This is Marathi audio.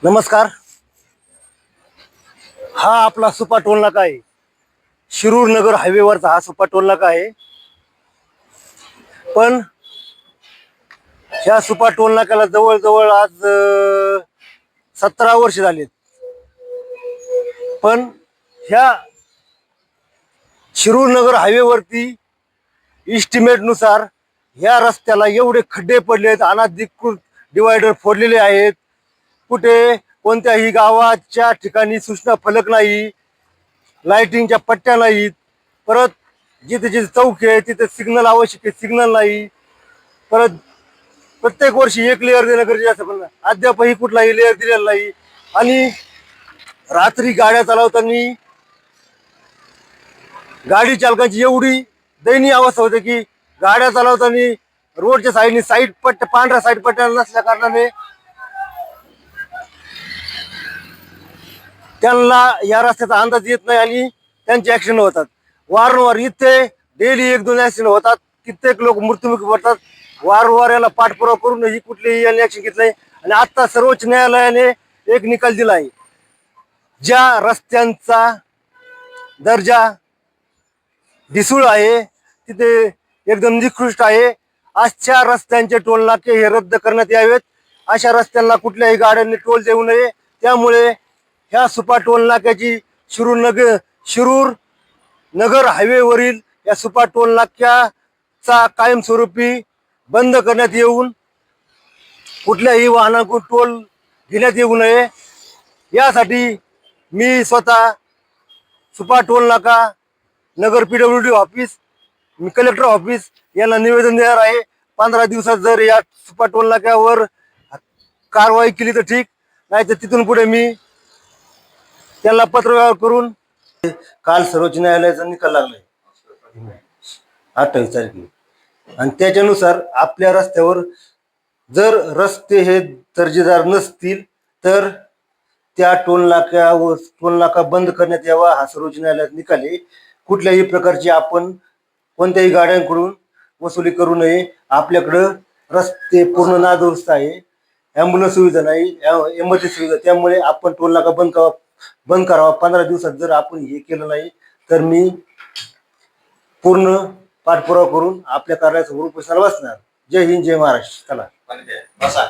नमस्कार. हा आपला सुपा टोल नाका आहे. शिरूर नगर हायवेवरचा हा सुपा टोल नाका आहे. पण ह्या सुपा टोल नाक्याला जवळजवळ आज 17 वर्ष झालीत. पण ह्या शिरूर नगर हायवेवरती इस्टिमेटनुसार ह्या रस्त्याला एवढे खड्डे पडले आहेत, अनाधिकृत डिवायडर फोडलेले आहेत. कुठे कोणत्याही गावाच्या ठिकाणी सूचना फलक नाही, लाइटिंगच्या पट्ट्या नाहीत. परत जिथे जिथे चौक आहे तिथे सिग्नल आवश्यक आहे, सिग्नल नाही. परत प्रत्येक वर्षी एक लेअर देणं गरजेचं असतं, पण अद्यापही कुठलाही लेअर दिलेला नाही. आणि रात्री गाड्या चालवताना गाडी चालकांची एवढी दयनीय अवस्था होते की गाड्या चालवताना रोडच्या साईडने साईड पट्ट्या, पांढऱ्या साईड पट्ट्या नसल्या कारणाने त्यांना या रस्त्याचा अंदाज येत नाही आणि त्यांचे ऍक्सिडेंट होतात. वारंवार इथे डेली 1-2 ऍक्सिडेंट होतात. कित्येक लोक मृत्युमुखी पडतात. वारंवार याला पाठपुरावा करूनही कुठलेही यांनी ऍक्शन घेतलंय. आणि आता सर्वोच्च न्यायालयाने एक निकाल दिला आहे. ज्या रस्त्यांचा दर्जा ढिसूळ आहे, तिथे एकदम निकृष्ट आहे, अशा रस्त्यांचे टोल नाके हे रद्द करण्यात यावेत. अशा रस्त्यांना कुठल्याही गाड्यांनी टोल देऊ नये. त्यामुळे ह्या सुपा टोल नाक्याची शिरूर नगर हायवेवरील या सुपा टोल नाक्याचा कायमस्वरूपी बंद करण्यात येऊन कुठल्याही वाहनांकडून टोल घेण्यात येऊ नये, यासाठी मी स्वतः सुपा टोल नाका, नगर PWD ऑफिस, कलेक्टर ऑफिस यांना निवेदन देणार आहे. 15 दिवसात जर या सुपा टोल नाक्यावर कारवाई केली तर ठीक, नाही तर तिथून पुढे मी त्यांना पत्रव्यवहार करून. काल सर्वोच्च न्यायालयाचा निकाल लागलाय 28 तारखेला, आणि त्याच्यानुसार आपल्या रस्त्यावर जर रस्ते हे दर्जेदार नसतील तर त्या टोल नाका बंद करण्यात यावा, हा सर्वोच्च न्यायालयात निकाल आहे. कुठल्याही प्रकारची आपण कोणत्याही गाड्यांकडून वसुली करू नये. आपल्याकडं रस्ते पूर्ण नादुरुस्त आहे, ॲम्ब्युलन्स सुविधा नाही, इमर्जन्सी सुविधा, त्यामुळे आपण टोल नाका बंद करावा. 15 दिवसात जर आपण हे केलं नाही तर मी पूर्ण पाठपुरावा करून आपल्या कार्यासमोर उपोषणाला बसणार. जय हिंद, जय महाराष्ट्र. चला बसा.